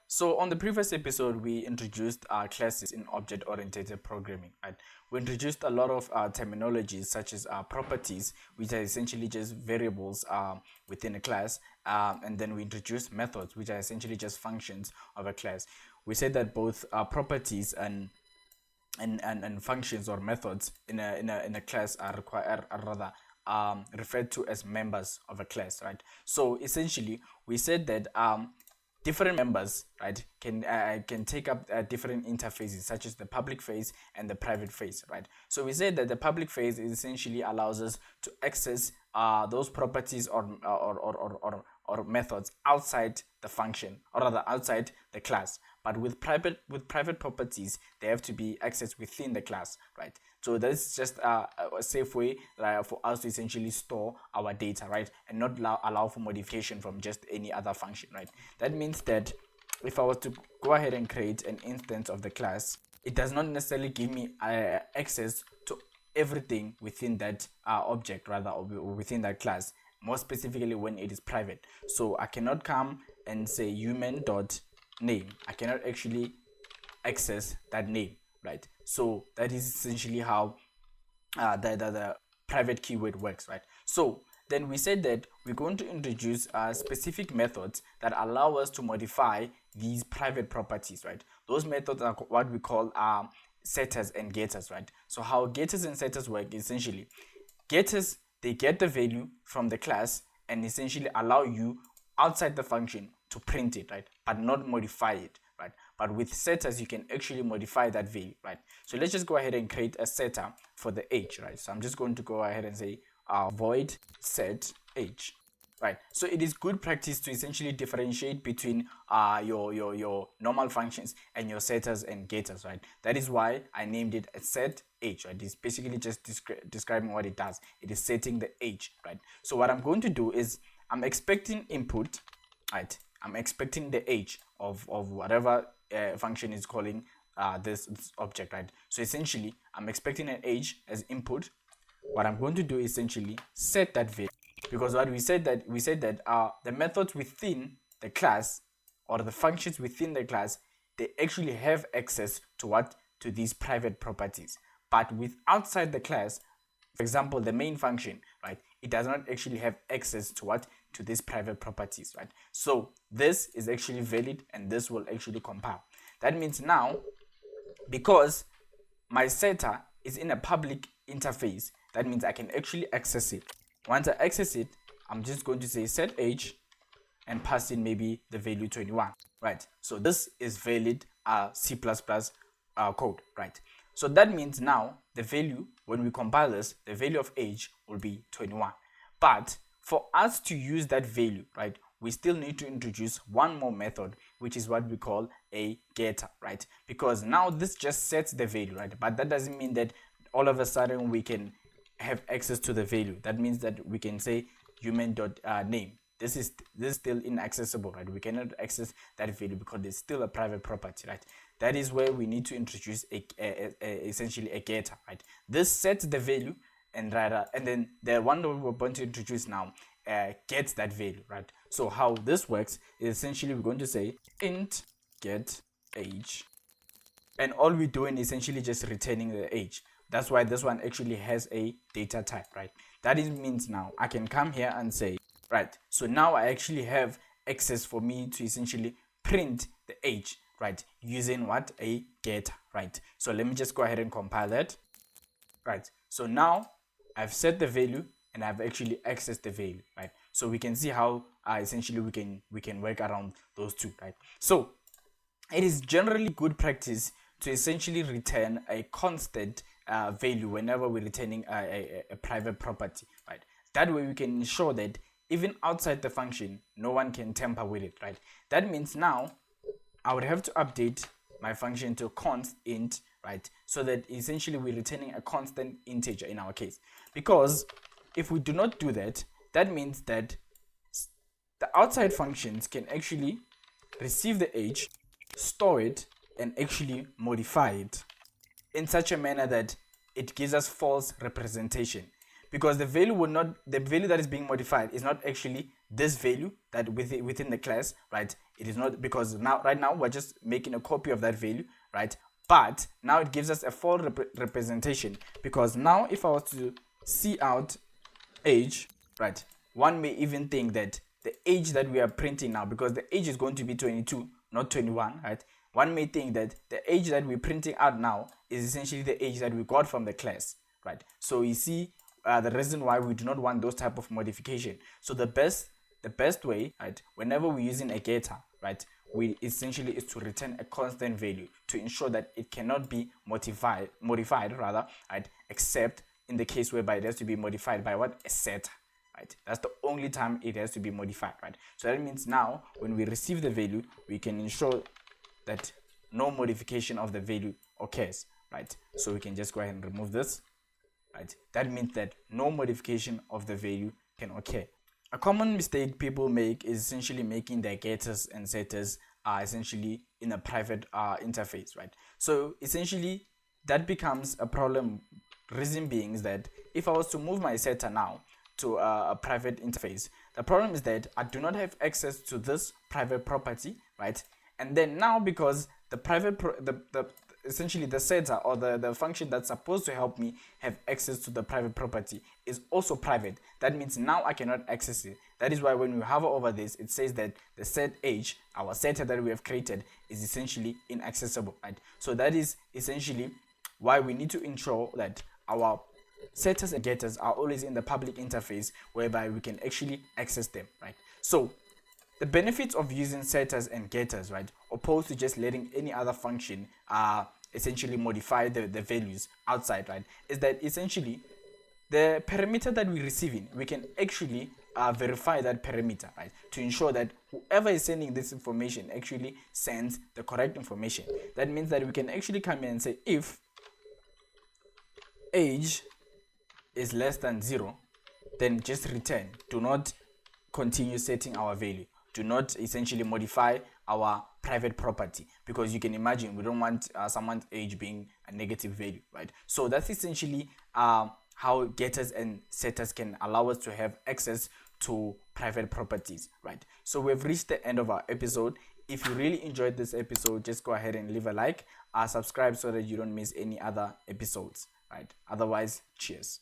So on the previous episode, we introduced our classes in object-oriented programming, right? We introduced a lot of terminologies such as properties, which are essentially just variables within a class, and then we introduced methods, which are essentially just functions of a class. We said that both properties and functions or methods in a class are rather referred to as members of a class, right? So essentially, we said that different members, right, can take up different interfaces, such as the public phase and the private phase, right? So we said that the public phase essentially allows us to access those properties or methods outside the function, or rather outside the class. But with private properties, they have to be accessed within the class, right? So that's just a safe way for us to essentially store our data, right, and not allow for modification from just any other function, right? That means that if I was to go ahead and create an instance of the class, it does not necessarily give me access to everything within that object, rather, or within that class, more specifically when it is private. So I cannot come and say human.name. I cannot actually access that name, right? So that is essentially how the private keyword works, right? So then we said that we're going to introduce specific methods that allow us to modify these private properties, right? Those methods are what we call setters and getters, right? So how getters and setters work, essentially, getters, they get the value from the class and essentially allow you outside the function to print it, right, but not modify it, right? But with setters, you can actually modify that value, right? So let's just go ahead and create a setter for the age, right? So I'm just going to go ahead and say void set age, right? So it is good practice to essentially differentiate between your normal functions and your setters and getters, right? That is why I named it a set age, right? It's basically just describing what it does. It is setting the age, right? So what I'm going to do is I'm expecting input, right? I'm expecting the age of whatever function is calling this object, right? So essentially, I'm expecting an age as input. What I'm going to do is essentially set that value, because what we said that the methods within the class or the functions within the class, they actually have access to these private properties, but with outside the class, for example, the main function, right, it does not actually have access to these private properties, right? So this is actually valid and this will actually compile. That means now, because my setter is in a public interface, that means I can actually access it. Once I access it, I'm just going to say set age and pass in maybe the value 21, right? So this is valid C++ code, right? So that means now the value, when we compile this, the value of age will be 21. But for us to use that value, right, we still need to introduce one more method, which is what we call a getter, right? Because now this just sets the value, right? But that doesn't mean that all of a sudden we can have access to the value. That means that we can say human.name. This is still inaccessible, right? We cannot access that value because it's still a private property, right? That is where we need to introduce essentially a getter, right? This sets the value, and then the one that we're going to introduce now gets that value, right? So how this works is essentially we're going to say int get age, and all we're doing is essentially just returning the age. That's why this one actually has a data type, right? That means now I can come here and say, right, so now I actually have access for me to essentially print the age, right, using what? A getter, right? So let me just go ahead and compile that, right? So now I've set the value and I've actually accessed the value, right? So we can see how essentially we can work around those two, right? So it is generally good practice to essentially return a constant value whenever we're returning a private property, right? That way we can ensure that even outside the function, no one can tamper with it, right? That means now I would have to update my function to const int, right? So that essentially we're returning a constant integer in our case. Because if we do not do that, that means that the outside functions can actually receive the age, store it, and actually modify it in such a manner that it gives us false representation. because the value that is being modified is not actually this value that within the class, right? It is not, because right now we're just making a copy of that value, right? But now it gives us a full representation, because now if I was to see out age, right, one may even think that the age that we are printing now, because the age is going to be 22, not 21, right? One may think that the age that we're printing out now is essentially the age that we got from the class, right? So you see the reason why we do not want those type of modification. So the best way, right, whenever we're using a getter, right, we essentially is to return a constant value to ensure that it cannot be modified rather, right, except in the case whereby it has to be modified by what? A setter, right? That's the only time it has to be modified, right? So that means now when we receive the value, we can ensure that no modification of the value occurs, right? So we can just go ahead and remove this, right? That means that no modification of the value can occur. A common mistake people make is essentially making their getters and setters essentially in a private interface, right? So essentially that becomes a problem. Reason being is that if I was to move my setter now to a private interface, the problem is that I do not have access to this private property, right? And then now, because the private essentially the setter or the function that's supposed to help me have access to the private property is also private, that means now I cannot access it. That is why when we hover over this, it says that the set age, our setter that we have created, is essentially inaccessible, right? So that is essentially why we need to ensure that our setters and getters are always in the public interface, whereby we can actually access them, right? So the benefits of using setters and getters, right, opposed to just letting any other function essentially modify the values outside, right, is that essentially the parameter that we're receiving, we can actually verify that parameter, right, to ensure that whoever is sending this information actually sends the correct information. That means that we can actually come in and say, if age is less than 0, then just return. Do not continue setting our value. Do not essentially modify our private property, because you can imagine we don't want someone's age being a negative value, right? So that's essentially how getters and setters can allow us to have access to private properties, right? So we've reached the end of our episode. If you really enjoyed this episode, just go ahead and leave a like, subscribe so that you don't miss any other episodes, right? Otherwise, cheers.